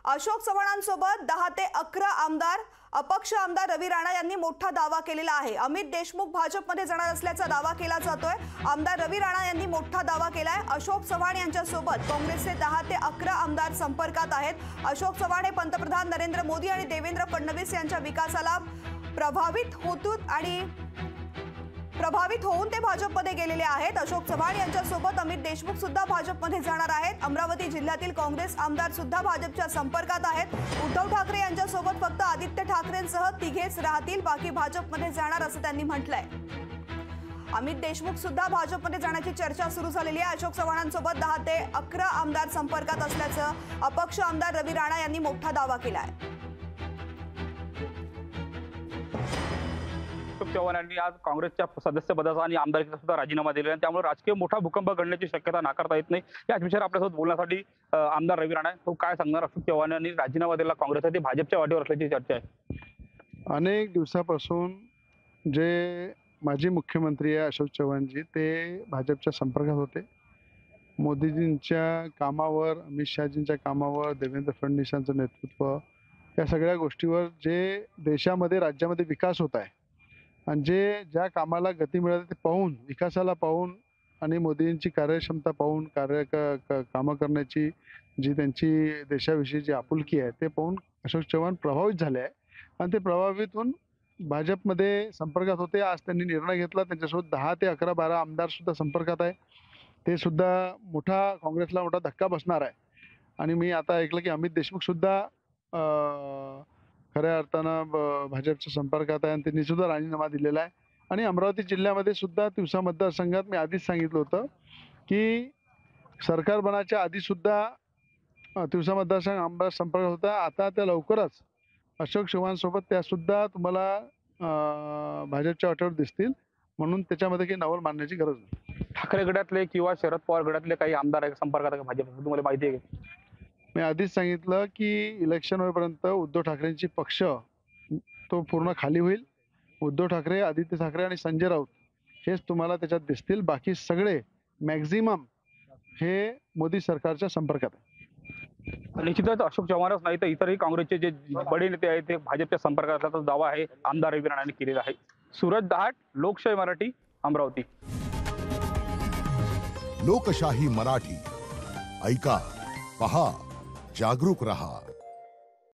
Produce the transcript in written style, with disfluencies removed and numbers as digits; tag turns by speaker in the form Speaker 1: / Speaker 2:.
Speaker 1: अशोक चव्हाणांसोबत 10 ते 11 आमदार, अपक्ष आमदार रवी राणा यांनी मोठा दावा केलेला आहे। अमित देशमुख भाजपमध्ये जाणार असल्याचा दावा केला जातोय। आमदार रवी राणा यांनी मोठा दावा केलाय। अशोक चव्हाण यांच्यासोबत काँग्रेसचे 10 ते 11 आमदार संपर्कात आहेत। अशोक चव्हाण हे पंतप्रधान नरेंद्र मोदी आणि देवेंद्र फडणवीस यांच्या विकासाला प्रभावित होऊन ते भाजपमध्ये गेलेले आहेत। अशोक चव्हाण यांच्यासोबत अमित देशमुख सुद्धा भाजपमध्ये जाणार आहेत। अमरावती जिल्ह्यातील काँग्रेस आमदार सुद्धा भाजपच्या संपर्कात आहेत। उद्धव ठाकरे यांच्यासोबत फक्त आदित्य ठाकरेंसह तिघेच राहतील, बाकी भाजपमध्ये जाणार असं त्यांनी म्हटलंय। अमित देशमुख सुद्धा भाजपमध्ये जाण्याची चर्चा सुरू झालेली आहे। अशोक चव्हाणांसोबत 10 ते 11 आमदार संपर्कात असल्याचं अपक्ष आमदार रवी राणा यांनी मोठा दावा केला आहे।
Speaker 2: अशोक चव्हाण यांनी आज काँग्रेसच्या सदस्यपदाचा आणि आमदारकीचा सुद्धा राजीनामा दिला आहे। त्यामुळे राजकीय मोठा भूकंप घडण्याची शक्यता नाकारता येत नाही। याच विषयावर आपल्यासोबत बोलण्यासाठी आमदार रवी राणा तो काय सांगणार? अशोक चव्हाण यांनी राजीनामा दिला काँग्रेससाठी, भाजपच्या वाटेवर असल्याची चर्चा आहे।
Speaker 3: अनेक दिवसापासून जे माजी मुख्यमंत्री आहे अशोक चव्हाणजी ते भाजपच्या संपर्कात होते। मोदीजींच्या कामावर, अमित शहाजींच्या कामावर, देवेंद्र फडणवीसांचं नेतृत्व, या सगळ्या गोष्टीवर जे देशामध्ये राज्यामध्ये विकास होत आहे आणि ज्या कामाला गती मिळते ते पाहून, विकासाला पाहून आणि मोदींची कार्यक्षमता पाहून, कामं करण्याची जी त्यांची देशाविषयी जी आपुलकी आहे ते पाहून अशोक चव्हाण प्रभावित झाले आहे आणि ते प्रभावित होऊन भाजपमध्ये संपर्कात होते। आज त्यांनी निर्णय घेतला, त्यांच्यासोबत 10 ते 11, 12 आमदार सुद्धा संपर्कात आहे। ते सुद्धा काँग्रेसला मोठा धक्का बसणार आहे। आणि मी आता ऐकलं की अमित देशमुख सुद्धा खऱ्या अर्थानं भाजपच्या संपर्कात आहे आणि त्यांनी सुद्धा राजीनामा दिलेला आहे। आणि अमरावती जिल्ह्यामध्ये सुद्धा तिवसा मतदारसंघात मी आधीच सांगितलं होतं की सरकार बनाच्या आधी सुद्धा तिवसा मतदारसंघ आमदार संपर्कात होता। आता त्या लवकरच अशोक चव्हाणसोबत त्या सुद्धा तुम्हाला भाजपच्या वाटेवर दिसतील, म्हणून त्याच्यामध्ये काही नवल मानण्याची गरज नाही।
Speaker 2: ठाकरे गटातले किंवा शरद पवार गटातले काही आमदार संपर्कात आहे भाजप, तुम्हाला माहिती आहे का?
Speaker 3: मी आधीच सांगितलं की इलेक्शन होईपर्यंत उद्धव ठाकरेंची पक्ष तो पूर्ण खाली होईल। उद्धव ठाकरे, आदित्य ठाकरे आणि संजय राऊत हेच तुम्हाला त्याच्यात दिसतील। बाकी सगळे मॅक्झिमम हे मोदी सरकारच्या संपर्कात आहे।
Speaker 2: निश्चितच अशोक चव्हाणच नाही तर इतरही काँग्रेसचे जे बडे नेते आहेत ते भाजपच्या संपर्कात असल्याचा दावा आहे आमदार रवी राणांनी केलेला आहे। सूरज दहाट, लोकशाही मराठी, अमरावती।
Speaker 4: लोकशाही मराठी ऐका, पहा, जागरूक रहा।